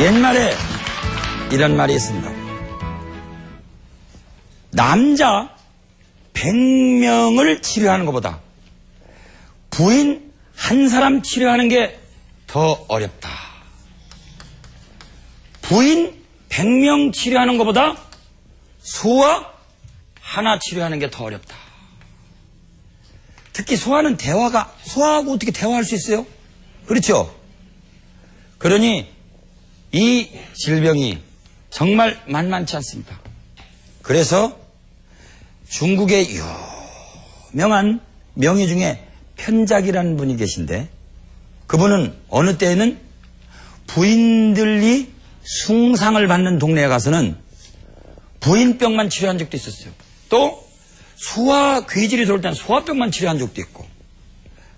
옛말에 이런 말이 있습니다. 남자 100명을 치료하는 것보다 부인 한 사람 치료하는 게 더 어렵다. 부인 100명 치료하는 것보다 소아 하나 치료하는 게 더 어렵다. 특히 소아는 소아하고 어떻게 대화할 수 있어요? 그렇죠? 그러니 이 질병이 정말 만만치 않습니다. 그래서 중국의 유명한 명의 중에 편작이라는 분이 계신데, 그분은 어느 때에는 부인들이 숭상을 받는 동네에 가서는 부인병만 치료한 적도 있었어요. 또 소아 괴질이 들어올 때는 소아병만 치료한 적도 있고.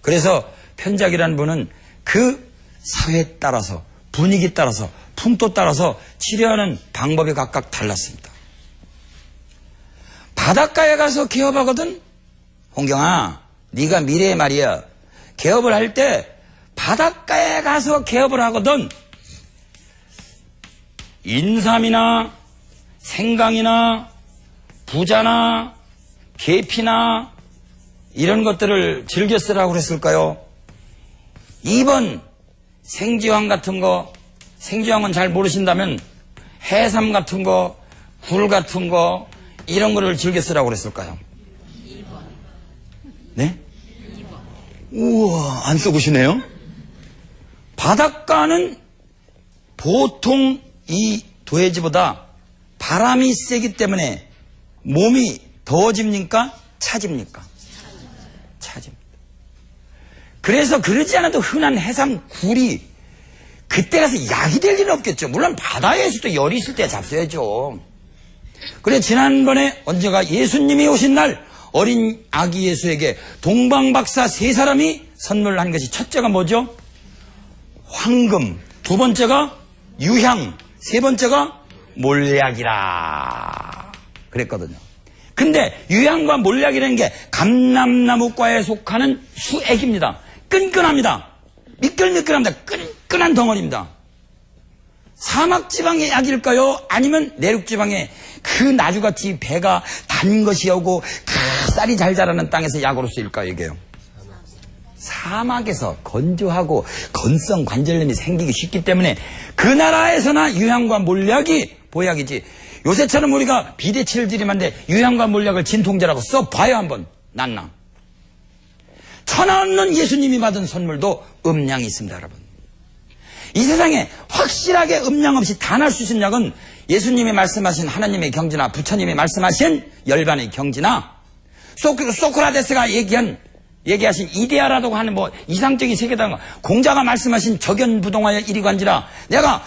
그래서 편작이라는 분은 그 사회에 따라서, 분위기 따라서, 풍토 따라서 치료하는 방법이 각각 달랐습니다. 바닷가에 가서 개업하거든? 홍경아, 네가 미래에 말이야, 개업을 할 때 바닷가에 가서 개업을 하거든. 인삼이나 생강이나 부자나 계피나 이런 것들을 즐겨 쓰라고 그랬을까요? 2번 생지황 같은 거, 생지황은 잘 모르신다면 해삼 같은 거, 굴 같은 거 이런 거를 즐겨 쓰라고 그랬을까요? 2번. 네? 2번. 우와, 안 써보시네요? 바닷가는 보통 이 도해지보다 바람이 세기 때문에 몸이 더워집니까? 차집니까? 차집니다. 그래서 그러지 않아도 흔한 해삼, 굴이 그때 가서 약이 될 일은 없겠죠. 물론 바다에서도 열이 있을 때 잡숴야죠. 그래, 지난번에 언제가 예수님이 오신 날 어린 아기 예수에게 동방박사 3사람이 선물한 것이, 첫째가 뭐죠? 황금, 두 번째가 유향, 세 번째가 몰약이라 그랬거든요. 근데 유향과 몰약이라는 게 감람나무과에 속하는 수액입니다. 끈끈합니다. 미끌미끌합니다. 끈끈한 덩어리입니다. 사막지방의 약일까요? 아니면 내륙지방의 그 나주같이 배가 단 것이 오고 그 쌀이 잘 자라는 땅에서 약으로 쓰일까요? 이게요. 사막에서 건조하고 건성 관절염이 생기기 쉽기 때문에 그 나라에서나 유향과 몰약이 보약이지, 요새처럼 우리가 비대치를 들이만데 유향과 몰약을 진통제라고 써봐야 한번 낫나. 천하 없는 예수님이 받은 선물도 음량이 있습니다, 여러분. 이 세상에 확실하게 음량 없이 다 날 수 있는 약은 예수님이 말씀하신 하나님의 경지나 부처님이 말씀하신 열반의 경지나 소크라테스가 얘기하신 이데아라고 하는 뭐 이상적인 세계다, 공자가 말씀하신 적연부동하여 이리관지라, 내가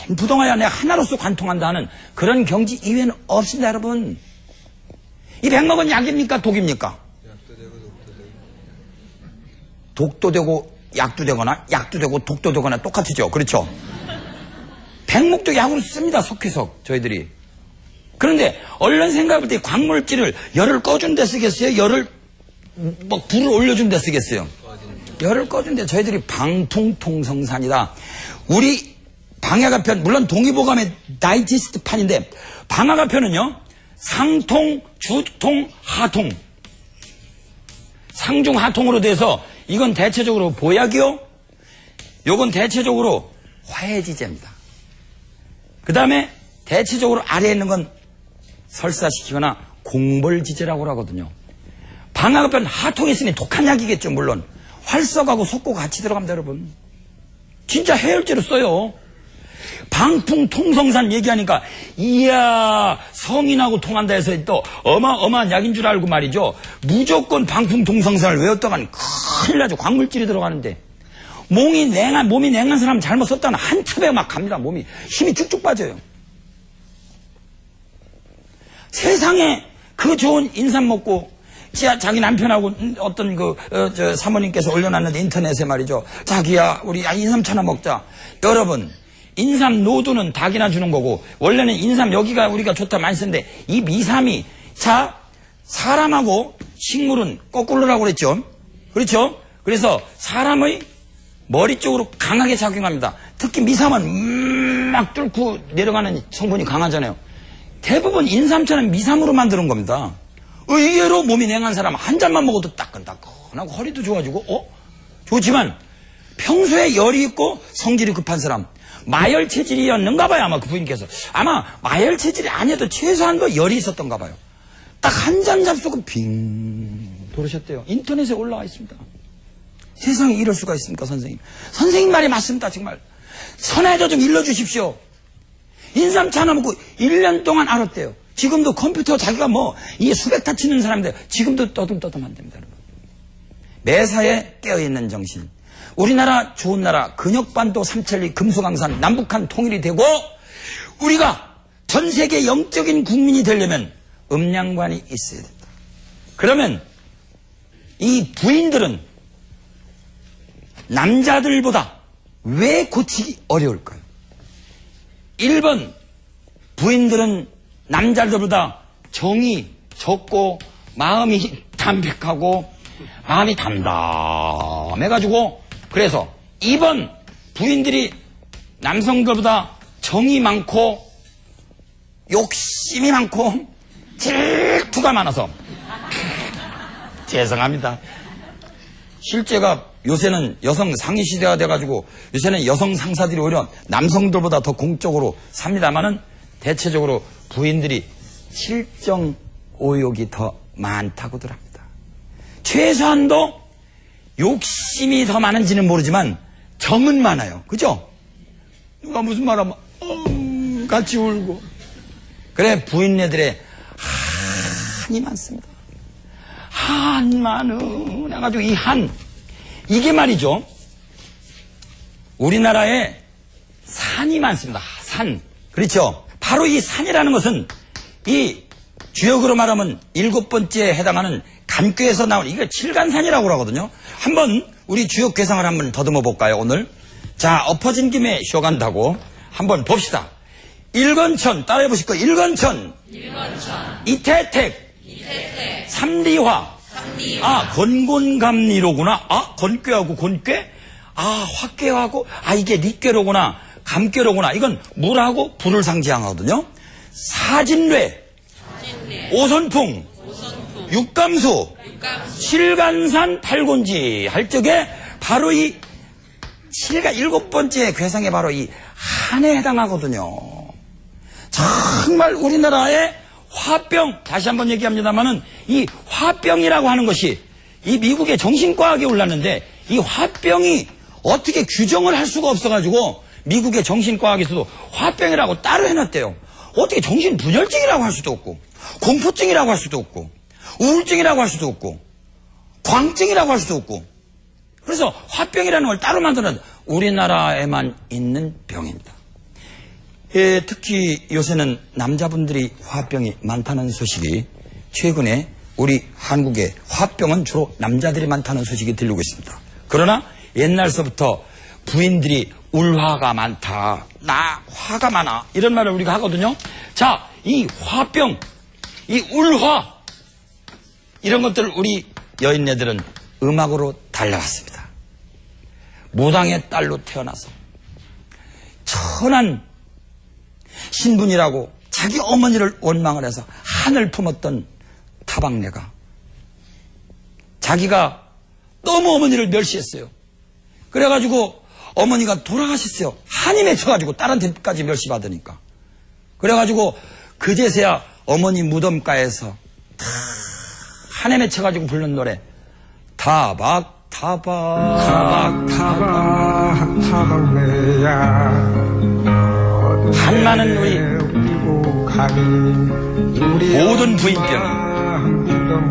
적연부동하여 내가 하나로서 관통한다 하는 그런 경지 이외에는 없습니다, 여러분. 이 백목은 약입니까? 독입니까? 독도 되고 약도 되거나 약도 되고 독도 되거나 똑같죠. 그렇죠? 백목도 약으로 씁니다, 속해서 저희들이. 그런데 얼른 생각해볼 때 광물질을 열을 꺼준 데 쓰겠어요? 열을 뭐 불을 올려준 데 쓰겠어요? 열을 꺼준 데. 저희들이 방풍통성산이다. 우리 방야가편, 물론 동의보감의 다이지스트 판인데 방야가편은요, 상통, 주통, 하통, 상중 하통으로 돼서 이건 대체적으로 보약이요, 요건 대체적으로 화해지제입니다. 그 다음에 대체적으로 아래에 있는 건 설사시키거나 공벌지제라고 하거든요. 방아가편 하통에 있으니 독한 약이겠죠. 물론 활석하고 속고 같이 들어갑니다, 여러분. 진짜 해열제로 써요. 방풍통성산 얘기하니까 이야, 성인하고 통한다 해서 또 어마어마한 약인 줄 알고 말이죠, 무조건 방풍통성산을 외웠다간 큰일 나죠. 광물질이 들어가는데 몸이 냉한 사람 잘못 썼다는 한 첩에 막 갑니다. 몸이 힘이 쭉쭉 빠져요. 세상에 그 좋은 인삼 먹고 자기 남편하고 어떤 사모님께서 올려놨는데 인터넷에 말이죠, 자기야 우리 인삼 하나 먹자. 여러분, 인삼 노두는 닭이나 주는 거고, 원래는 인삼 여기가 우리가 좋다 많이 쓰는데 이 미삼이, 자, 사람하고 식물은 거꾸로라고 그랬죠. 그렇죠? 그래서 사람의 머리 쪽으로 강하게 작용합니다. 특히 미삼은 막 뚫고 내려가는 성분이 강하잖아요. 대부분 인삼차는 미삼으로 만드는 겁니다. 의외로 몸이 냉한 사람 한 잔만 먹어도 따끈따끈하고 허리도 좋아지고 좋지만 평소에 열이 있고 성질이 급한 사람 마열 체질이었는가 봐요. 아마 그 부인께서 아마 마열 체질이 아니어도 최소한도 열이 있었던가 봐요. 딱 한 잔 잡수고 빙 돌으셨대요. 인터넷에 올라와 있습니다. 세상에 이럴 수가 있습니까? 선생님 말이 맞습니다. 정말 선에도 좀 일러주십시오. 인삼차 하나 먹고 1년 동안 알았대요. 지금도 컴퓨터 자기가 이게 수백 타 치는 사람인데 지금도 떠듬떠듬한답니다. 매사에 깨어있는 정신. 우리나라 좋은 나라 근역반도 삼천리 금수강산 남북한 통일이 되고 우리가 전 세계 영적인 국민이 되려면 음양관이 있어야 된다. 그러면 이 부인들은 남자들보다 왜 고치기 어려울까요? 1번 부인들은 남자들보다 정이 적고 마음이 담백하고 마음이 담담해가지고 그래서 2번 부인들이 남성들보다 정이 많고 욕심이 많고 질투가 많아서 죄송합니다. 실제가 요새는 여성 상위 시대가 돼가지고 요새는 여성 상사들이 오히려 남성들보다 더 공적으로 삽니다만은 대체적으로 부인들이 실정 오욕이 더 많다고들 합니다. 최소한도 욕심이 더 많은지는 모르지만 정은 많아요. 그죠? 누가 무슨 말 하면 같이 울고 그래 부인네들의 한이 많습니다. 한 많은 해가지고 이 한 이게 말이죠. 우리나라에 산이 많습니다. 산. 그렇죠. 바로 이 산이라는 것은 이 주역으로 말하면 7번째에 해당하는 간교에서 나온 이게 칠간산이라고 하거든요. 한번 우리 주역 괴상을 한번 더듬어 볼까요 오늘? 자 엎어진 김에 쉬어간다고 한번 봅시다. 일건천 따라해 보실 거예요. 일건천 이태택 삼리화 건곤감리로구나. 건꾀하고 곤꾀? 화꾀하고 이게 리꾀로구나. 감꾀로구나. 이건 물하고 불을 상징하거든요. 사진례 오선풍 육감수 칠간산 팔곤지 할 적에 바로 이 7번째 괴상에 바로 이 한에 해당하거든요. 정말 우리나라의 화병 다시 한번 얘기합니다만은 이 화병이라고 하는 것이 이 미국의 정신과학에 올랐는데 이 화병이 어떻게 규정을 할 수가 없어가지고 미국의 정신과학에서도 화병이라고 따로 해놨대요. 어떻게 정신분열증이라고 할 수도 없고 공포증이라고 할 수도 없고 우울증이라고 할 수도 없고 광증이라고 할 수도 없고 그래서 화병이라는 걸 따로 만들어놨는데 우리나라에만 있는 병입니다. 특히 요새는 남자분들이 화병이 많다는 소식이 최근에 우리 한국에 화병은 주로 남자들이 많다는 소식이 들리고 있습니다. 그러나 옛날서부터 부인들이 울화가 많다, 나 화가 많아 이런 말을 우리가 하거든요. 자, 이 화병, 이 울화 이런 것들을 우리 여인네들은 음악으로 달려왔습니다. 무당의 딸로 태어나서 천한 신분이라고 자기 어머니를 원망을 해서 한을 품었던 타박내가 자기가 너무 어머니를 멸시했어요. 그래가지고 어머니가 돌아가셨어요. 한이 맺혀가지고 딸한테까지 멸시받으니까. 그래가지고 그제서야 어머니 무덤가에서 한에 맺혀가지고 부른 노래 타박 타박내야 한많은 우리 모든 부인병이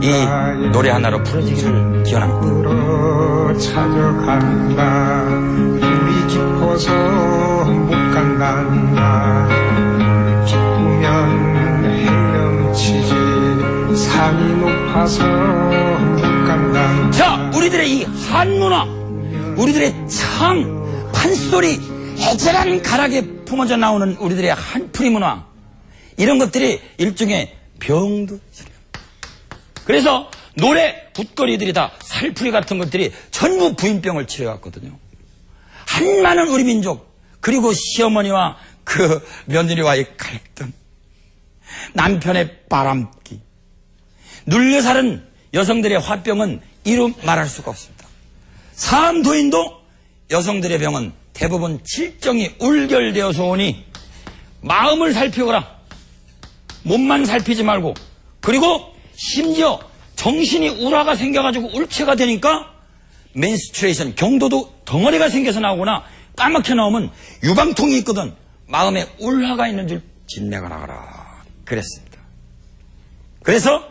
이 노래 하나로 풀어지기를 기원합니다. 찾아간다 우리 깊어서 못 간단다 기쁘면 헤엄치지 산이 높아서 못 간단다. 자, 우리들의 이 한문화, 우리들의 참 판소리, 애절한 가락에 품어져 나오는 우리들의 한풀이 문화 이런 것들이 일종의 병도 치료예요. 그래서 노래, 붓거리들이 다 살풀이 같은 것들이 전부 부인병을 치료해왔거든요. 한많은 우리 민족 그리고 시어머니와 그 그 며느리와의 갈등, 남편의 바람기, 눌려 사는 여성들의 화병은 이루 말할 수가 없습니다. 사암도인도 여성들의 병은 대부분 칠정이 울결되어서 오니 마음을 살피거라. 몸만 살피지 말고, 그리고 심지어 정신이 울화가 생겨가지고 울체가 되니까 menstruation, 경도도 덩어리가 생겨서 나오거나 까맣게 나오면 유방통이 있거든 마음에 울화가 있는 줄 진내가 나가라 그랬습니다. 그래서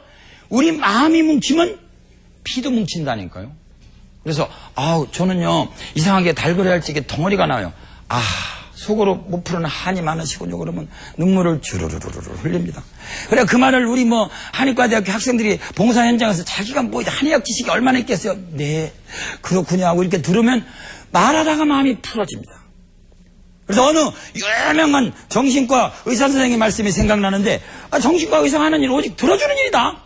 우리 마음이 뭉치면 피도 뭉친다니까요. 그래서 저는요 이상하게 달그레 할지게 덩어리가 나요. 속으로 못 푸는 한이 많으시군요. 그러면 눈물을 주르르르르 흘립니다. 그래 그 말을 우리 한의과대학교 학생들이 봉사 현장에서 자기가 한의학 지식이 얼마나 있겠어요. 네 그렇군요 하고 이렇게 들으면 말하다가 마음이 풀어집니다. 그래서 어느 유명한 정신과 의사 선생님의 말씀이 생각나는데 정신과 의사가 하는 일은 오직 들어주는 일이다.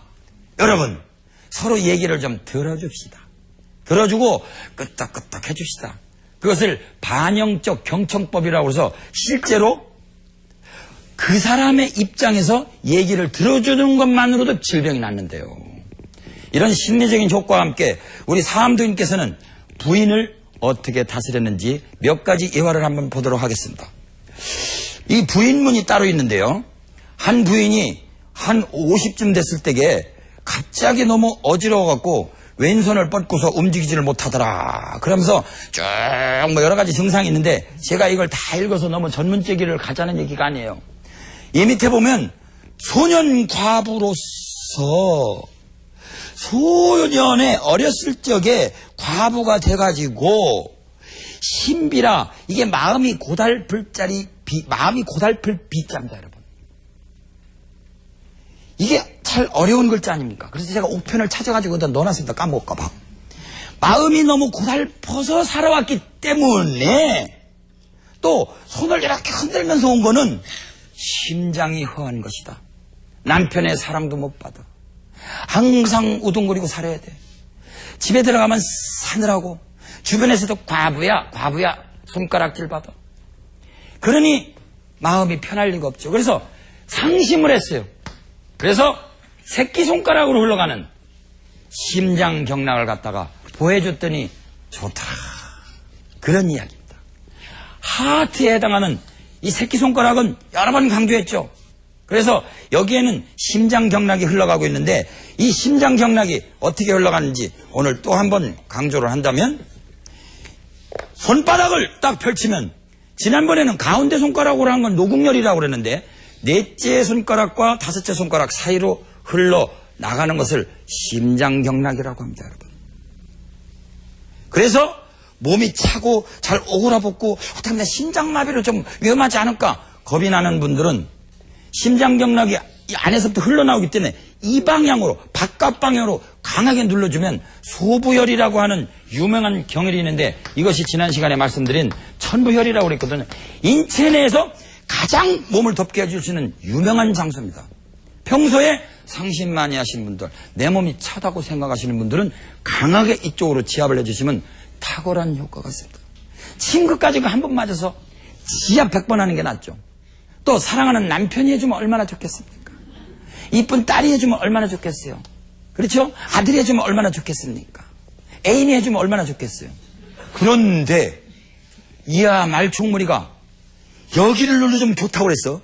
여러분 서로 얘기를 좀 들어줍시다. 들어주고 끄떡끄떡 해줍시다. 그것을 반영적 경청법이라고 해서 실제로 그 사람의 입장에서 얘기를 들어주는 것만으로도 질병이 낫는데요. 이런 심리적인 효과와 함께 우리 사암도인께서는 부인을 어떻게 다스렸는지 몇 가지 예화를 한번 보도록 하겠습니다. 이 부인문이 따로 있는데요. 한 부인이 한 50쯤 됐을 때에 갑자기 너무 어지러워갖고 왼손을 뻗고서 움직이지를 못하더라. 그러면서 쭉 여러 가지 증상이 있는데 제가 이걸 다 읽어서 너무 전문적이를 가자는 얘기가 아니에요. 이 밑에 보면 소년 과부로서 소년의 어렸을 적에 과부가 돼가지고 신비라 이게 마음이 고달플 비자입니다, 여러분. 이게 잘 어려운 글자 아닙니까? 그래서 제가 옥편을 찾아가지고 여기다 넣어놨습니다. 까먹을까봐. 마음이 너무 고달퍼서 살아왔기 때문에 또 손을 이렇게 흔들면서 온 거는 심장이 허한 것이다. 남편의 사랑도 못 받아. 항상 우둥거리고 살아야 돼. 집에 들어가면 사느라고 주변에서도 과부야 손가락질 받아. 그러니 마음이 편할 리가 없죠. 그래서 상심을 했어요. 그래서 새끼손가락으로 흘러가는 심장경락을 갖다가 보여줬더니 좋다. 그런 이야기입니다. 하트에 해당하는 이 새끼손가락은 여러 번 강조했죠. 그래서 여기에는 심장경락이 흘러가고 있는데 이 심장경락이 어떻게 흘러가는지 오늘 또 한 번 강조를 한다면 손바닥을 딱 펼치면 지난번에는 가운데 손가락으로 한 건 노궁열이라고 그랬는데 넷째 손가락과 다섯째 손가락 사이로 흘러나가는 것을 심장경락이라고 합니다, 여러분. 그래서 몸이 차고 잘 오그라붙고 어떻게 하면 심장마비로 좀 위험하지 않을까 겁이 나는 분들은 심장경락이 이 안에서부터 흘러나오기 때문에 이 방향으로 바깥 방향으로 강하게 눌러주면 소부혈이라고 하는 유명한 경혈이 있는데 이것이 지난 시간에 말씀드린 천부혈이라고 그랬거든요. 인체 내에서 가장 몸을 덥게 해줄 수 있는 유명한 장소입니다. 평소에 상심 많이 하시는 분들, 내 몸이 차다고 생각하시는 분들은 강하게 이쪽으로 지압을 해주시면 탁월한 효과가 있습니다. 침그까지 한 번 맞아서 지압 100번 하는 게 낫죠. 또 사랑하는 남편이 해주면 얼마나 좋겠습니까? 이쁜 딸이 해주면 얼마나 좋겠어요? 그렇죠? 아들이 해주면 얼마나 좋겠습니까? 애인이 해주면 얼마나 좋겠어요? 그런데 이하 말총무리가 여기를 눌러주면 좋다고 그랬어.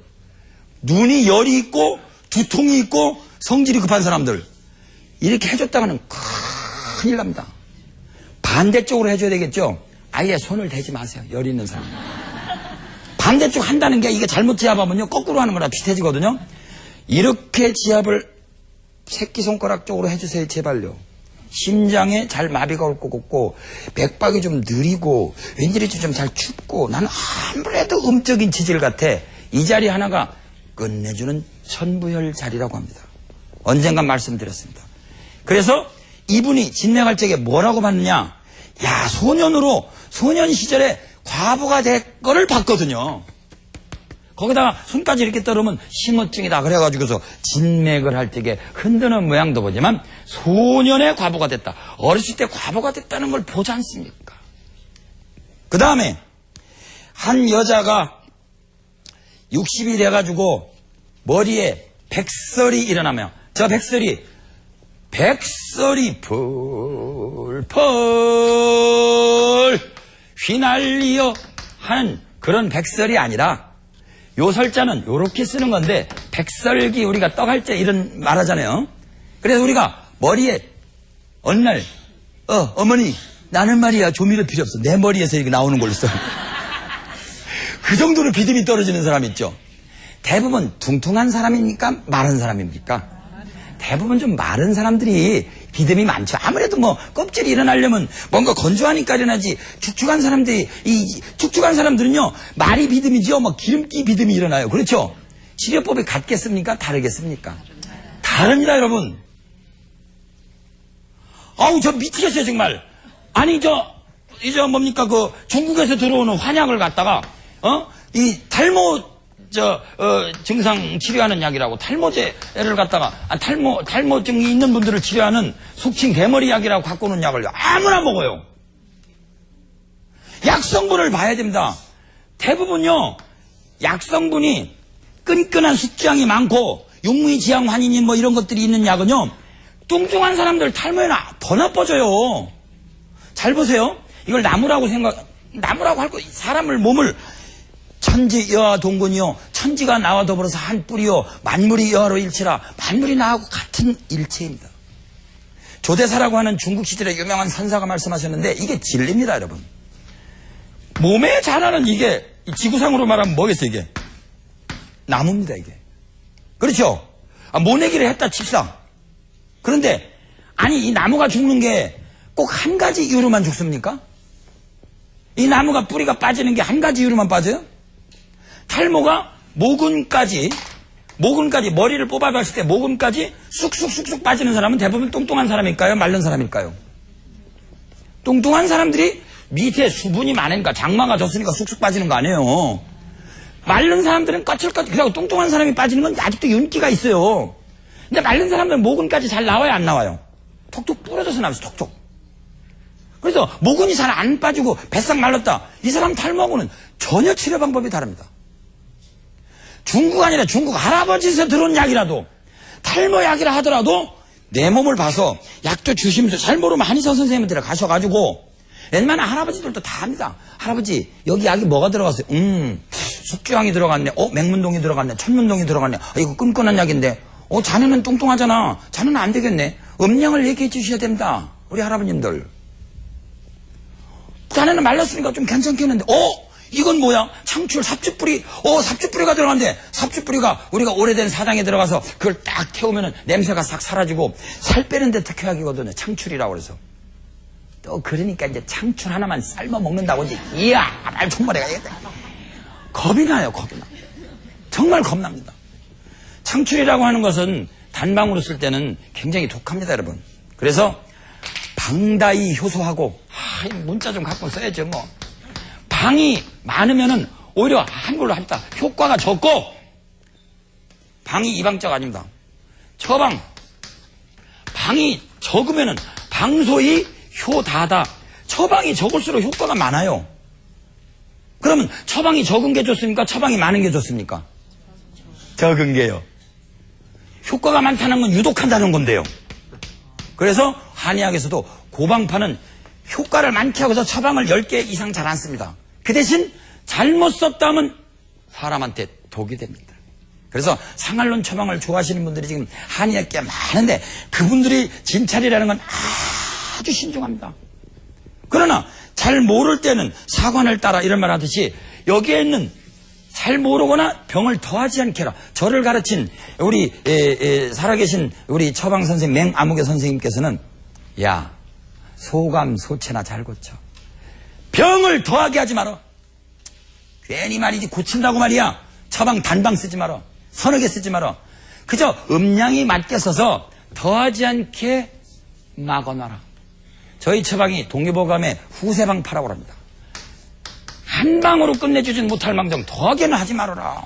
눈이 열이 있고 두통이 있고 성질이 급한 사람들 이렇게 해줬다가는 큰일 납니다. 반대쪽으로 해줘야 되겠죠. 아예 손을 대지 마세요. 열이 있는 사람. 반대쪽 한다는 게 이게 잘못 지압하면요 거꾸로 하는 거라 비슷해지거든요. 이렇게 지압을 새끼손가락 쪽으로 해주세요. 제발요. 심장에 잘 마비가 올 것 같고 맥박이 좀 느리고 왠지 좀 잘 춥고 나는 아무래도 음적인 체질 같아. 이 자리 하나가 끝내주는 천부혈 자리라고 합니다. 언젠간 말씀드렸습니다. 그래서 이분이 진맥할 적에 뭐라고 봤느냐. 야 소년으로 소년 시절에 과부가 될 거를 봤거든요. 거기다가 손까지 이렇게 떨으면 심어증이다 그래가지고서 진맥을 할 적에 흔드는 모양도 보지만 소년의 과부가 됐다. 어렸을 때 과부가 됐다는 걸 보지 않습니까? 그 다음에 한 여자가 60이 돼가지고 머리에 백설이 일어나며 저 백설이 펄펄 휘날리어 하는 그런 백설이 아니라 요 설자는 요렇게 쓰는 건데 백설기 우리가 떡할때 이런 말하잖아요. 그래서 우리가 머리에 어느 날 어머니 나는 말이야 조미료 필요 없어 내 머리에서 이렇게 나오는 걸로 써. 그 정도로 비듬이 떨어지는 사람 있죠. 대부분 둥퉁한 사람입니까? 마른 사람입니까? 대부분 좀 마른 사람들이 비듬이 많죠. 아무래도 뭐 껍질이 일어나려면 뭔가 건조하니까 일어나지. 축축한 사람들이 이 축축한 사람들은요 말이 비듬이죠. 뭐 기름기 비듬이 일어나요. 그렇죠? 치료법이 같겠습니까? 다르겠습니까? 다릅니다, 여러분. 아우 저 미치겠어요 정말. 아니 이제 뭡니까 그 중국에서 들어오는 환약을 갖다가 이 탈모 증상 치료하는 약이라고 탈모제를 갖다가 탈모증이 있는 분들을 치료하는 속칭 대머리 약이라고 갖고 오는 약을 아무나 먹어요. 약성분을 봐야 됩니다. 대부분요 약성분이 끈끈한 숙주향이 많고 육무지향 환인인 뭐 이런 것들이 있는 약은요 뚱뚱한 사람들 탈모에 더 나빠져요. 잘 보세요. 이걸 나무라고 할 거 사람을 몸을 천지 여하 동군이요 천지가 나와 더불어서 한 뿌리요 만물이 여하로 일체라. 만물이 나하고 같은 일체입니다. 조대사라고 하는 중국 시절의 유명한 선사가 말씀하셨는데 이게 진리입니다, 여러분. 몸에 자라는 이게 지구상으로 말하면 뭐겠어요, 이게? 나무입니다, 이게. 그렇죠? 모내기를 했다 칩사. 그런데 아니 이 나무가 죽는 게 꼭 한 가지 이유로만 죽습니까? 이 나무가 뿌리가 빠지는 게 한 가지 이유로만 빠져요? 탈모가 모근까지 머리를 뽑아봤을 때 모근까지 쑥쑥쑥쑥 빠지는 사람은 대부분 뚱뚱한 사람일까요? 마른 사람일까요? 뚱뚱한 사람들이 밑에 수분이 많으니까 장마가 졌으니까 쑥쑥 빠지는 거 아니에요. 마른 사람들은 까칠까칠 그리고 뚱뚱한 사람이 빠지는 건 아직도 윤기가 있어요. 근데 마른 사람들은 모근까지 잘 나와요, 안 나와요? 톡톡 부러져서 나와서 톡톡. 그래서 모근이 잘 안 빠지고 뱃삭 말랐다. 이 사람 탈모하고는 전혀 치료 방법이 다릅니다. 중국 아니라 중국 할아버지에서 들어온 약이라도 탈모 약이라 하더라도 내 몸을 봐서 약도 주시면서 잘 모르면 한의사 선생님한테 가셔가지고 웬만한 할아버지들도 다 합니다. 할아버지 여기 약이 뭐가 들어갔어요? 숙주향이 들어갔네. 맹문동이 들어갔네. 천문동이 들어갔네. 이거 끈끈한 약인데 자네는 뚱뚱하잖아. 자네는 안 되겠네. 음량을 얘기해 주셔야 됩니다. 우리 할아버님들. 자네는 말랐으니까 좀 괜찮겠는데 이건 뭐야? 창출 삽주뿌리. 삽주뿌리가 들어간대. 삽주뿌리가 우리가 오래된 사당에 들어가서 그걸 딱 태우면은 냄새가 싹 사라지고 살 빼는 데 특효약이거든요. 창출이라고 그래서. 또 그러니까 이제 창출 하나만 삶아 먹는다고 이제 이야 말 총머리가 되겠다. 겁이 나요. 겁이 나. 정말 겁납니다. 창출이라고 하는 것은 단방으로 쓸 때는 굉장히 독합니다, 여러분. 그래서 방다이 효소하고 문자 좀 갖고 써야죠 뭐. 방이 많으면은 오히려 한글로 합니다. 효과가 적고 방이 이방적 아닙니다. 처방 방이 적으면은 방소이 효다다. 처방이 적을수록 효과가 많아요. 그러면 처방이 적은 게 좋습니까? 처방이 많은 게 좋습니까? 적은 게요. 효과가 많다는 건 유독한다는 건데요. 그래서 한의학에서도 고방파는 효과를 많게 하고서 처방을 10개 이상 잘 안 씁니다. 그 대신 잘못 썼다 하면 사람한테 독이 됩니다. 그래서 상할론 처방을 좋아하시는 분들이 지금 한의학계 많은데 그분들이 진찰이라는 건 아주 신중합니다. 그러나 잘 모를 때는 사관을 따라 이런 말 하듯이 여기에 있는 잘 모르거나 병을 더하지 않게 해라. 저를 가르친 우리 살아계신 우리 처방 선생님 맹아무개 선생님께서는 야 소감 소체나 잘 고쳐. 병을 더하게 하지 마라. 괜히 말이지 고친다고 말이야. 처방 단방 쓰지 마라. 서너 개 쓰지 마라. 그저 음량이 맞게 써서 더하지 않게 막아놔라. 저희 처방이 동의보감에 후세방파라고 합니다. 한 방으로 끝내주진 못할 망정 더하게는 하지 말아라.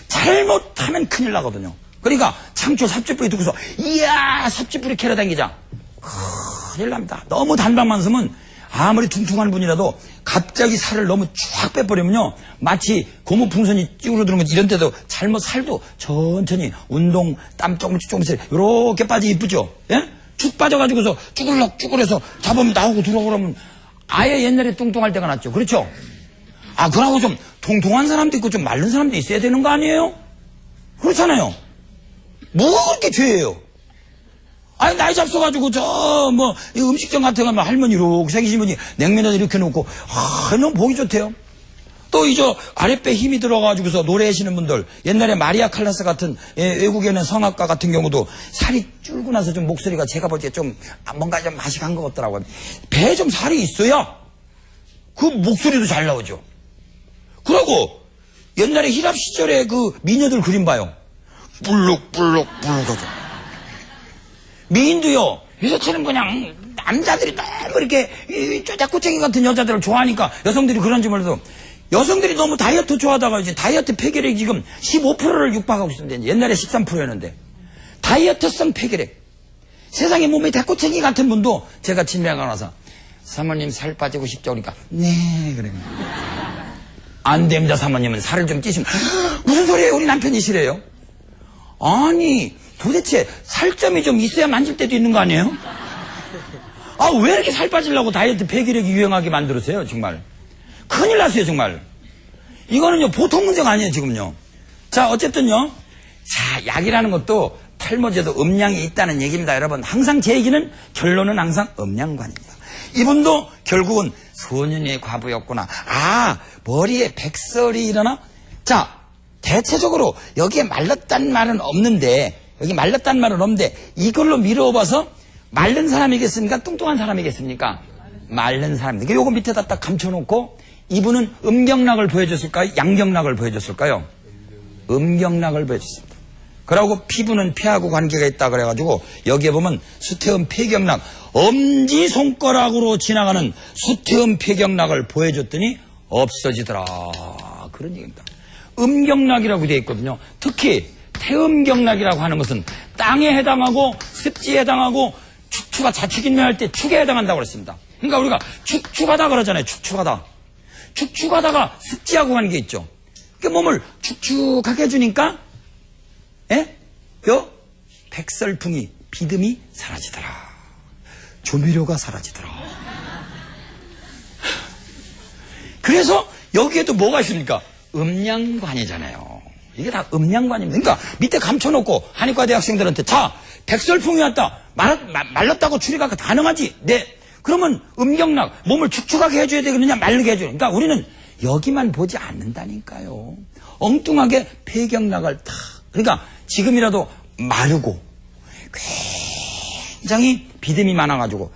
잘못하면 큰일 나거든요. 그러니까 창초 삽주뿌리 두고서 이야 삽주뿌리 캐러 다니자. 큰일 납니다. 너무 단방만 쓰면 아무리 퉁퉁한 분이라도 갑자기 살을 너무 쫙 빼버리면요. 마치 고무풍선이 찌우러드는 것 이런 데도 잘못 살도 천천히 운동, 땀 조금씩 이렇게 빠지 이쁘죠? 예? 쭉 빠져가지고서 쭈글럭쭈글해서 잡으면 나오고 들어오면 아예 옛날에 뚱뚱할 때가 낫죠. 그렇죠? 아, 그러고 좀 통통한 사람도 있고 좀 마른 사람도 있어야 되는 거 아니에요? 그렇잖아요. 뭐가 그렇게 죄예요? 아니, 나이 잡숴가지고, 이 음식점 같은 거 가면 할머니 이렇게 생기신 분이 냉면에다 이렇게 놓고, 너무 보기 좋대요. 또, 아랫배 힘이 들어가지고서 노래하시는 분들, 옛날에 마리아 칼라스 같은, 외국에 있는 성악가 같은 경우도 살이 줄고 나서 좀 목소리가 제가 볼 때 좀, 뭔가 좀 맛이 간 것 같더라고요. 배에 좀 살이 있어야, 그 목소리도 잘 나오죠. 그러고, 옛날에 힐합 시절에 그 미녀들 그림 봐요. 불룩불룩 하죠. 미인도요, 요새처럼 그냥 남자들이 너무 이렇게 쪼작꼬챙이 같은 여자들을 좋아하니까 여성들이 그런지 몰라도 여성들이 너무 다이어트 좋아하다가 이제 다이어트 폐결핵이 지금 15%를 육박하고 있습니다. 옛날에 13%였는데. 다이어트성 폐결핵. 세상에 몸에 대꼬챙이 같은 분도 제가 진료가 나서 사모님 살 빠지고 싶죠? 그러니까 네, 그래요. 안 됩니다, 사모님은 살을 좀 찌시면. 무슨 소리예요? 우리 남편이시래요. 아니, 도대체 살점이 좀 있어야 만질 때도 있는 거 아니에요? 아, 왜 이렇게 살 빠지려고 다이어트 폐기력이 유행하게 만들었어요, 정말. 큰일 났어요, 정말. 이거는요, 보통 문제가 아니에요, 지금요. 자, 어쨌든요. 자, 약이라는 것도 탈모제도 음량이 있다는 얘기입니다, 여러분. 항상 제 얘기는, 결론은 항상 음량관입니다. 이분도 결국은 소년의 과부였구나. 아, 머리에 백설이 일어나? 자, 대체적으로 여기에 말랐다는 말은 없는데, 이걸로 미뤄봐서 마른 사람이겠습니까? 뚱뚱한 사람이겠습니까? 마른 사람입니다. 요거 밑에다 딱 감춰놓고 이분은 음경락을 보여줬을까요? 양경락을 보여줬을까요? 음경락을 보여줬습니다. 그러고 피부는 폐하고 관계가 있다 그래가지고 여기에 보면 수태음 폐경락, 엄지손가락으로 지나가는 수태음 폐경락을 보여줬더니 없어지더라. 그런 얘기입니다. 음경락이라고 되어 있거든요. 특히 태음경락이라고 하는 것은 땅에 해당하고 습지에 해당하고 축추가 자축인묘할 때 축에 해당한다고 그랬습니다. 그러니까 우리가 축축하다 그러잖아요. 축축하다. 축축하다가 습지하고 가는 게 있죠. 그 몸을 축축하게 해주니까 백설풍이 비듬이 사라지더라. 조미료가 사라지더라. 그래서 여기에도 뭐가 있습니까? 음양관이잖아요. 이게 다 음양관입니다. 그러니까 밑에 감춰놓고 한의과 대학생들한테 자, 백설풍이 왔다. 말랐다고 추리가 가능하지? 네. 그러면 음경락, 몸을 축축하게 해줘야 되겠느냐? 마르게 해줘야. 그러니까 우리는 여기만 보지 않는다니까요. 엉뚱하게 폐경락을 탁. 그러니까 지금이라도 마르고 굉장히 비듬이 많아가지고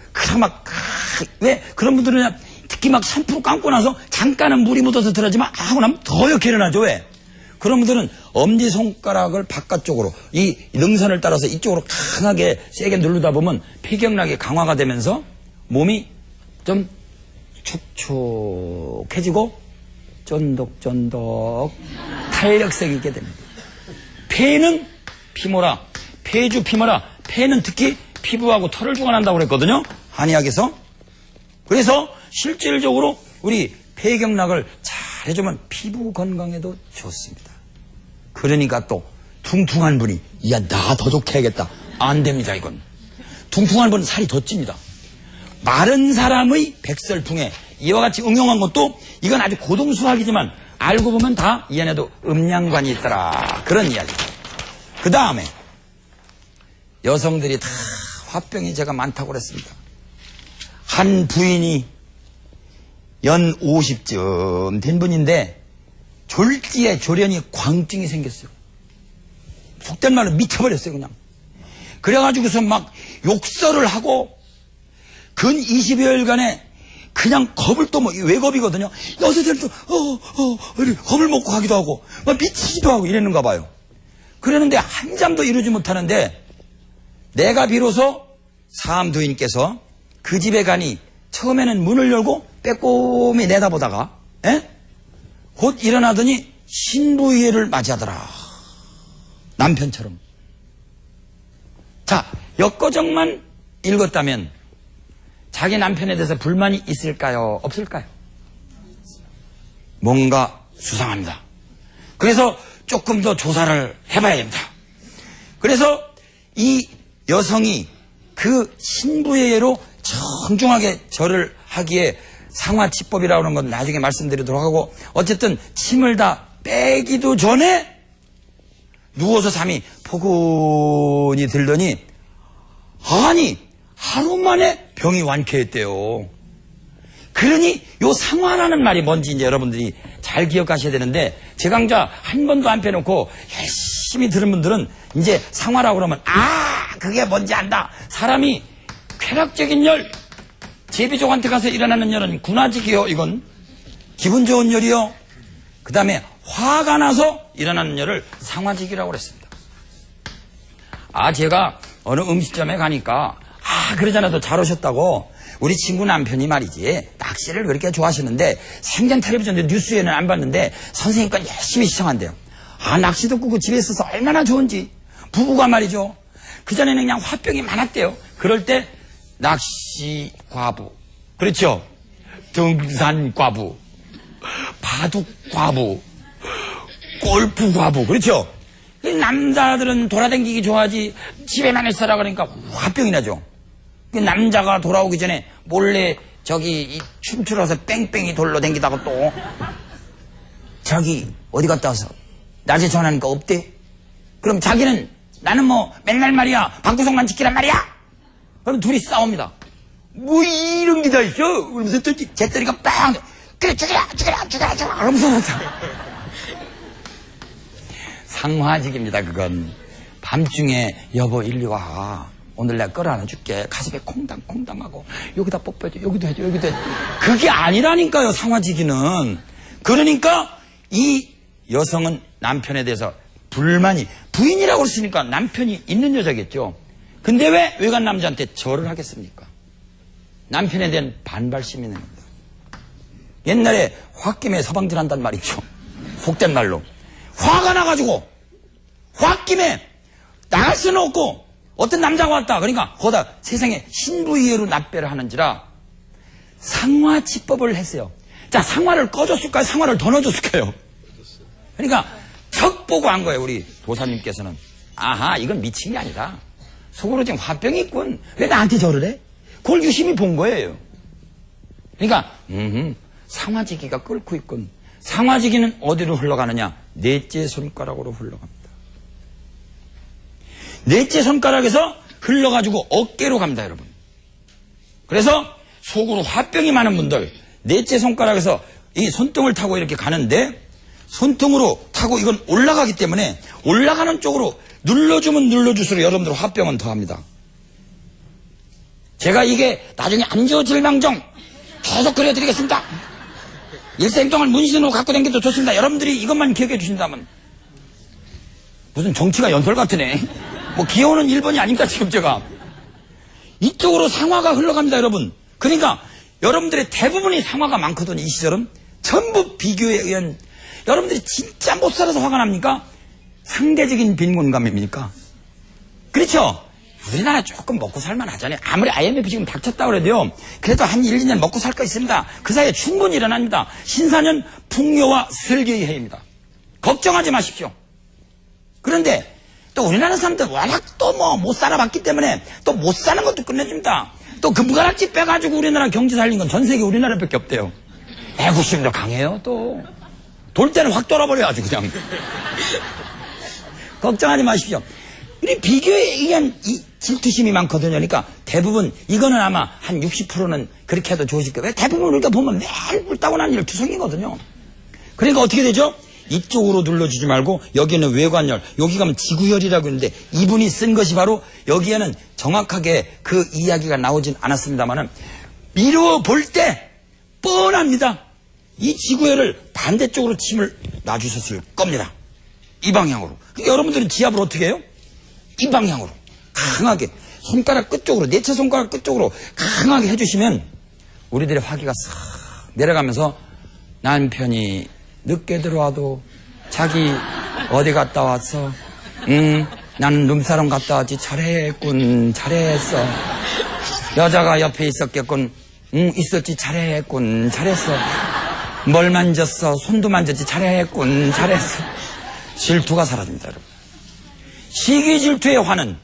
왜 그런 분들은 특히 막 샴푸로 감고 나서 잠깐은 물이 묻어서 들어지만 하고 나면 더 이렇게 일어나죠. 왜? 그런 분들은 엄지손가락을 바깥쪽으로 이 능선을 따라서 이쪽으로 강하게 세게 누르다 보면 폐경락이 강화가 되면서 몸이 좀 축축해지고 쫀득쫀득 탄력성이 있게 됩니다. 폐는 피모라, 폐주 피모라, 폐는 특히 피부하고 털을 주관한다고 그랬거든요. 한의학에서. 그래서 실질적으로 우리 폐경락을 잘 해주면 피부 건강에도 좋습니다. 그러니까 또 퉁퉁한 분이 야, 나 더 좋게 해야겠다. 안 됩니다, 이건. 퉁퉁한 분은 살이 더 찝니다. 마른 사람의 백설풍에 이와 같이 응용한 것도 이건 아주 고등수학이지만 알고 보면 다 이 안에도 음양관이 있더라. 그런 이야기. 그 다음에 여성들이 다 화병이 제가 많다고 그랬습니다. 한 부인이 연 50쯤 된 분인데 졸지에 조련이 광증이 생겼어요. 속된 말로 미쳐버렸어요, 그냥. 그래가지고서 막 욕설을 하고 근 20여일간에 그냥 겁을 또 왜 겁이거든요. 여자들도 겁을 먹고 가기도 하고 막 미치기도 하고 이랬는가 봐요. 그러는데 한 잠도 이루지 못하는데 내가 비로소 사암도인께서 그 집에 가니 처음에는 문을 열고 빼꼼히 내다보다가 곧 일어나더니 신부의회를 맞이하더라. 남편처럼. 자, 역거정만 읽었다면 자기 남편에 대해서 불만이 있을까요? 없을까요? 뭔가 수상합니다. 그래서 조금 더 조사를 해봐야 됩니다. 그래서 이 여성이 그 신부예로 정중하게 절을 하기에 상화치법이라고 하는 건 나중에 말씀드리도록 하고, 어쨌든 침을 다 빼기도 전에 누워서 잠이 포근히 들더니 아니 하루 만에 병이 완쾌했대요. 그러니 요 상화라는 말이 뭔지 이제 여러분들이 잘 기억하셔야 되는데, 제 강좌 한 번도 안 빼놓고 열심히 들은 분들은 이제 상화라고 그러면 그게 뭔지 안다. 사람이 쾌락적인 열, 제비족한테 가서 일어나는 열은 군화직이요. 이건 기분 좋은 열이요. 그 다음에 화가 나서 일어나는 열을 상화직이라고 그랬습니다. 제가 어느 음식점에 가니까 그러잖아도 잘 오셨다고 우리 친구 남편이 말이지 낚시를 그렇게 좋아하시는데 생전 텔레비전 뉴스에는 안 봤는데 선생님 건 열심히 시청한대요. 낚시도 끄고 집에 있어서 얼마나 좋은지. 부부가 말이죠. 그전에는 그냥 화병이 많았대요. 그럴 때 낚시 과부, 그렇죠? 등산 과부, 바둑 과부, 골프 과부, 그렇죠? 남자들은 돌아다니기 좋아하지 집에만 있어라 그러니까 화병이 나죠. 남자가 돌아오기 전에 몰래 저기 춤추러서 뺑뺑이 돌로 댕기다가 또 자기 어디 갔다 와서 낮에 전화하니까 없대. 그럼 자기는 나는 뭐 맨날 말이야 방구석만 지키란 말이야. 그럼 둘이 싸웁니다. 뭐 이런 게 다 있어? 그러면서 또 재떨이가 빵 그래 죽여라 그러면서 상화직입니다. 그건 밤중에 여보 일리 와. 오늘 내가 끌어안아줄게. 가슴에 콩당콩당하고 여기다 뽀뽀해줘. 여기도 해줘. 여기도 해줘. 그게 아니라니까요. 상화지기는. 그러니까 이 여성은 남편에 대해서 불만이, 부인이라고 그랬으니까 남편이 있는 여자겠죠. 근데 왜 외간 남자한테 절을 하겠습니까? 남편에 대한 반발심이 있는 겁니다. 옛날에 홧김에 서방질한단 말이죠. 속된 말로. 화가 나가지고 홧김에 나갈 수는 없고 어떤 남자가 왔다. 그러니까 거기다 세상에 신부이해로 납배를 하는지라 상화치법을 했어요. 자, 상화를 꺼줬을까요? 상화를 더 넣어줬을까요? 그러니까 척 보고 한 거예요. 우리 도사님께서는. 이건 미친 게 아니다. 속으로 지금 화병이 있군. 왜 나한테 절을 해? 그걸 유심히 본 거예요. 그러니까 상화지기가 끓고 있군. 상화지기는 어디로 흘러가느냐? 넷째 손가락으로 흘러갑니다. 넷째 손가락에서 흘러가지고 어깨로 갑니다, 여러분. 그래서 속으로 화병이 많은 분들, 넷째 손가락에서 이 손등을 타고 이렇게 가는데, 손등으로 타고 이건 올라가기 때문에 올라가는 쪽으로 눌러주면 눌러줄수록 여러분들 화병은 더합니다. 제가 이게 나중에 안 지워질 망정 계속 그려드리겠습니다. 일생 동안 문신으로 갖고 다니기도 좋습니다. 여러분들이 이것만 기억해 주신다면. 무슨 정치가 연설 같으네. 뭐 기어오는 1번이 아닙니까 지금 제가. 이쪽으로 상화가 흘러갑니다, 여러분. 그러니까 여러분들의 대부분이 상화가 많거든요. 이 시절은 전부 비교에 의한. 여러분들이 진짜 못 살아서 화가 납니까? 상대적인 빈곤감입니까? 그렇죠? 우리나라 조금 먹고 살만 하잖아요. 아무리 IMF 지금 닥쳤다고 그래도요. 그래도 한 1, 2년 먹고 살 거 있습니다. 그 사이에 충분히 일어납니다. 신사년 풍요와 설계의 해입니다. 걱정하지 마십시오. 그런데 또 우리나라 사람들 워낙 또 뭐 못 살아봤기 때문에 또 못 사는 것도 끝내줍니다. 또 금가락지 빼가지고 우리나라 경제 살린 건 전 세계 우리나라밖에 없대요. 애국심도 강해요. 또 돌 때는 확 돌아버려야지 그냥. 걱정하지 마십시오. 우리 비교에 의한 이 질투심이 많거든요. 그러니까 대부분 이거는 아마 한 60%는 그렇게 해도 좋으실 거예요. 대부분 우리가 보면 매일 뿔따고 나는 일 투성이거든요. 그러니까 어떻게 되죠? 이쪽으로 눌러주지 말고 여기는 외관열, 여기 가면 지구열이라고 했는데 이분이 쓴 것이 바로 여기에는 정확하게 그 이야기가 나오진 않았습니다만은 미루어 볼 때 뻔합니다. 이 지구열을 반대쪽으로 침을 놔주셨을 겁니다. 이 방향으로. 그러니까 여러분들은 지압을 어떻게 해요? 이 방향으로 강하게 손가락 끝쪽으로, 넷째 손가락 끝쪽으로 강하게 해주시면 우리들의 화기가 싹 내려가면서 남편이 늦게 들어와도 자기 어디 갔다 왔어? 나는 룸사롱 갔다 왔지. 잘했군. 잘했어. 여자가 옆에 있었겠군. 있었지. 잘했군. 잘했어. 뭘 만졌어? 손도 만졌지. 잘했군. 잘했어. 질투가 사라집니다, 여러분. 시기 질투의 화는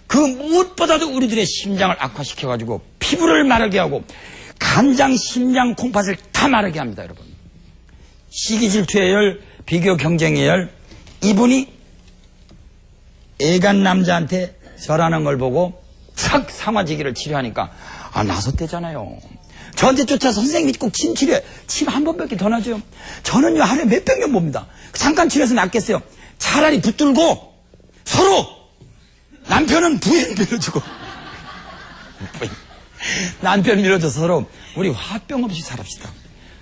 그 무엇보다도 우리들의 심장을 악화시켜가지고 피부를 마르게 하고 간장, 심장, 콩팥을 다 마르게 합니다, 여러분. 시기 질투의 열, 비교 경쟁의 열, 이분이 애간 남자한테 절하는 걸 보고 싹 상화지기를 치료하니까 나섰대잖아요. 저한테 쫓아 선생님이 꼭 침 치료해. 침 한 번밖에 더 나죠. 저는요 하루에 몇백 년 봅니다. 잠깐 치료해서 낫겠어요. 차라리 붙들고 서로 남편은 부인 밀어주고 남편 밀어줘서 서로 우리 화병 없이 살합시다.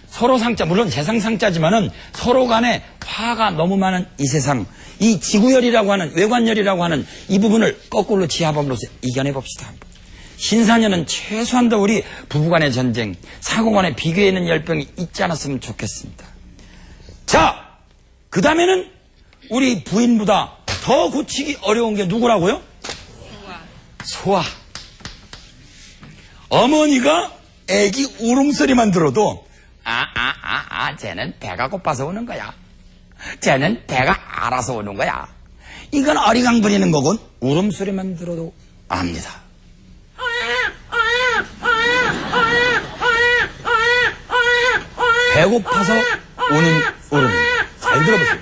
서로 상자, 물론 세상 상자지만은 서로 간에 화가 너무 많은 이 세상, 이 지구열이라고 하는, 외관열이라고 하는 이 부분을 거꾸로 지하범으로서 이겨내봅시다. 신사년은 최소한도 우리 부부간의 전쟁, 사고간의 비교에 있는 열병이 있지 않았으면 좋겠습니다. 자, 그 다음에는 우리 부인보다 더 고치기 어려운 게 누구라고요? 소아. 어머니가 애기 울음소리만 들어도 쟤는 배가 고파서 우는 거야. 쟤는 배가 알아서 우는 거야. 이건 어리광 부리는 거군. 울음소리만 들어도 압니다. 배고파서 우는 울음입니다. 잘 들어보세요.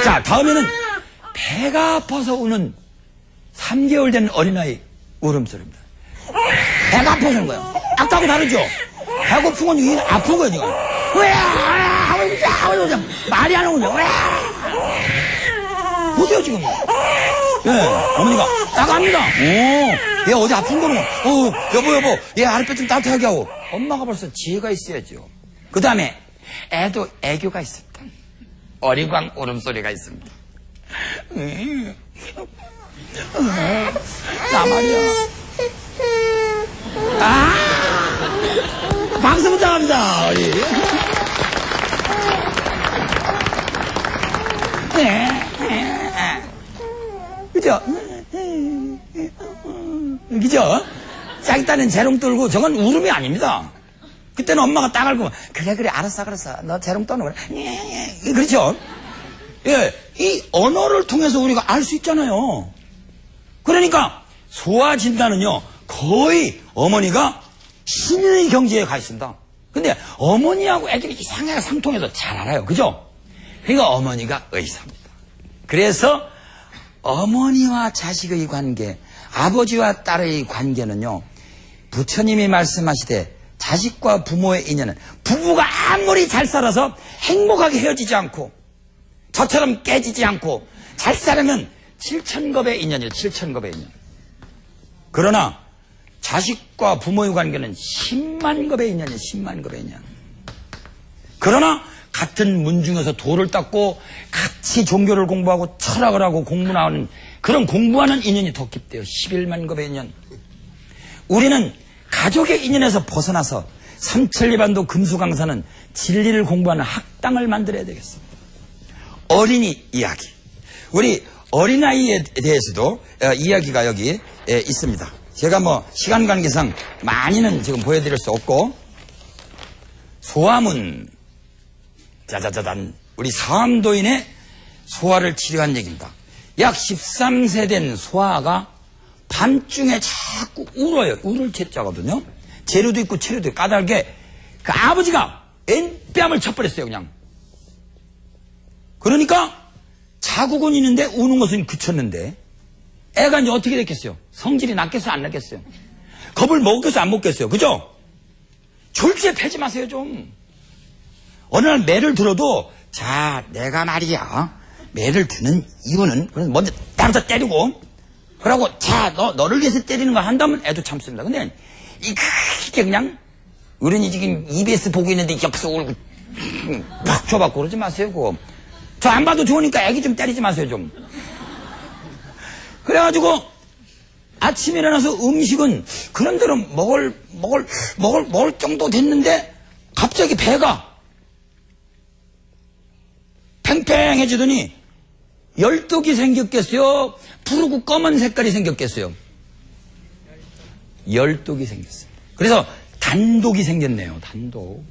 자, 다음에는 배가 아파서 우는 3개월 된 어린아이 울음소리입니다. 배가 아파서 우는 거예요. 아까하고 다르죠? 배고픈 건 이게 아픈 거예요, 지금. 말이 안 오냐. 보세요, 지금. 예, 어머니가 나갑니다. 얘 어디 아픈 거는 여보, 얘 아랫배 좀 따뜻하게 하고. 엄마가 벌써 지혜가 있어야죠. 그 다음에 애도 애교가 있습니다. 어리광 울음소리가 있습니다. 나 말이야. 박수부터 합니다. 그죠? 그죠? 자기 딴엔 재롱 떨고 저건 울음이 아닙니다. 그때는 엄마가 딱 알고 그래 알았어 너 재롱 떠는 거야. 그렇죠? 예, 이 언어를 통해서 우리가 알 수 있잖아요. 그러니까 소아 진단은요 거의 어머니가 신의 경지에 가 있습니다. 근데 어머니하고 애들이 이상하게 상통해서 잘 알아요. 그죠? 그러니까 어머니가 의사입니다. 그래서 어머니와 자식의 관계, 아버지와 딸의 관계는요, 부처님이 말씀하시되 자식과 부모의 인연은 부부가 아무리 잘 살아서 행복하게 헤어지지 않고 저처럼 깨지지 않고 잘 살면 7,000겁의 인연이에요. 7,000겁의 인연. 그러나 자식과 부모의 관계는 10만 겁의 인연이에요. 10만 겁의 인연. 그러나 같은 문중에서 도를 닦고 같이 종교를 공부하고 철학을 하고 공부 나오는 그런 공부하는 인연이 더 깊대요. 11만 겁의 인연. 우리는 가족의 인연에서 벗어나서 삼천리반도 금수강사는 진리를 공부하는 학당을 만들어야 되겠습니다. 어린이 이야기. 우리 어린아이에 대해서도 이야기가 여기 있습니다. 제가 시간 관계상 많이는 지금 보여드릴 수 없고, 소아문, 짜자자잔, 우리 사암도인의 소아를 치료한 얘기입니다. 약 13세 된 소아가 밤중에 자꾸 울어요. 울을 채자거든요. 재료도 있고 체료도 있고 까닭에 그 아버지가 N뺨을 쳐버렸어요, 그냥. 그러니까 자국은 있는데 우는 것은 그쳤는데 애가 이제 어떻게 됐겠어요? 성질이 났겠어요, 안 났겠어요? 겁을 먹겠어요, 안 먹겠어요? 그죠? 졸지에 패지 마세요, 좀. 어느 날 매를 들어도, 자, 내가 말이야. 매를 드는 이유는, 그래서 먼저 따라서 때리고, 그러고, 자, 너를 위해서 때리는 거 한다면 애도 참습니다. 근데, 이게 그냥, 어른이 지금 EBS 보고 있는데 옆에서 울고, 막 줘받고 그러지 마세요, 그거. 저 안 봐도 좋으니까 애기 좀 때리지 마세요, 좀. 그래가지고, 아침에 일어나서 음식은 그런 대로 먹을 정도 됐는데, 갑자기 배가 팽팽해지더니, 열독이 생겼겠어요? 푸르고 검은 색깔이 생겼겠어요? 열독이 생겼어요. 그래서 단독이 생겼네요. 단독.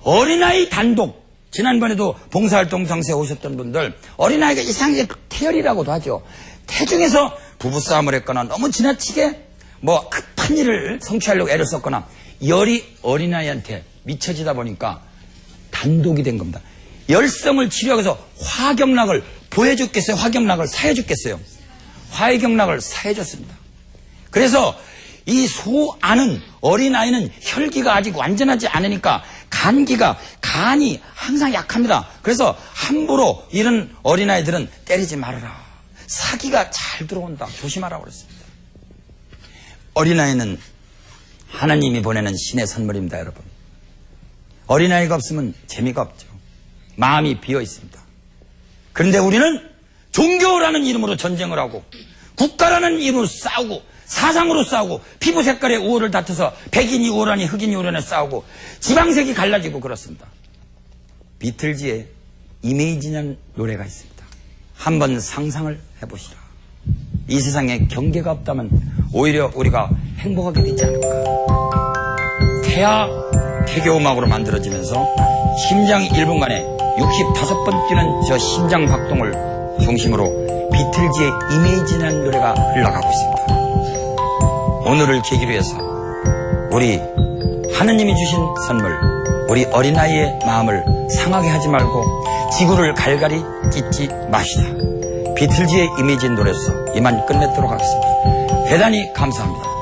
어린아이 단독. 지난번에도 봉사활동 장소에 오셨던 분들 어린아이가 이상하게 태열이라고도 하죠. 태중에서 부부싸움을 했거나 너무 지나치게 뭐 급한 일을 성취하려고 애를 썼거나 열이 어린아이한테 미쳐지다 보니까 단독이 된 겁니다. 열성을 치료하기 위해서 화경락을 보여줬겠어요? 화경락을 사해줬겠어요? 화경락을 사해줬습니다. 그래서 이 소아는 어린아이는 혈기가 아직 완전하지 않으니까 간이 항상 약합니다. 그래서 함부로 이런 어린아이들은 때리지 말아라. 사기가 잘 들어온다. 조심하라고 그랬습니다. 어린아이는 하나님이 보내는 신의 선물입니다, 여러분. 어린아이가 없으면 재미가 없죠. 마음이 비어 있습니다. 그런데 우리는 종교라는 이름으로 전쟁을 하고 국가라는 이름으로 싸우고 사상으로 싸우고 피부 색깔의 우월을 다투서 백인이 우월하니 흑인이 우월하니 싸우고 지방색이 갈라지고 그렇습니다. 비틀즈의 이메이지라는 노래가 있습니다. 한번 상상을 해보시라. 이 세상에 경계가 없다면 오히려 우리가 행복하게 되지 않을까. 태교음악으로 만들어지면서 심장 1분간에 65번 뛰는 저 심장 박동을 중심으로 비틀즈의 이메이지라는 노래가 흘러가고 있습니다. 오늘을 계기로 해서 우리 하느님이 주신 선물, 우리 어린아이의 마음을 상하게 하지 말고 지구를 갈갈이 찢지 마시다. 비틀즈의 이미지 노래에서 이만 끝내도록 하겠습니다. 대단히 감사합니다.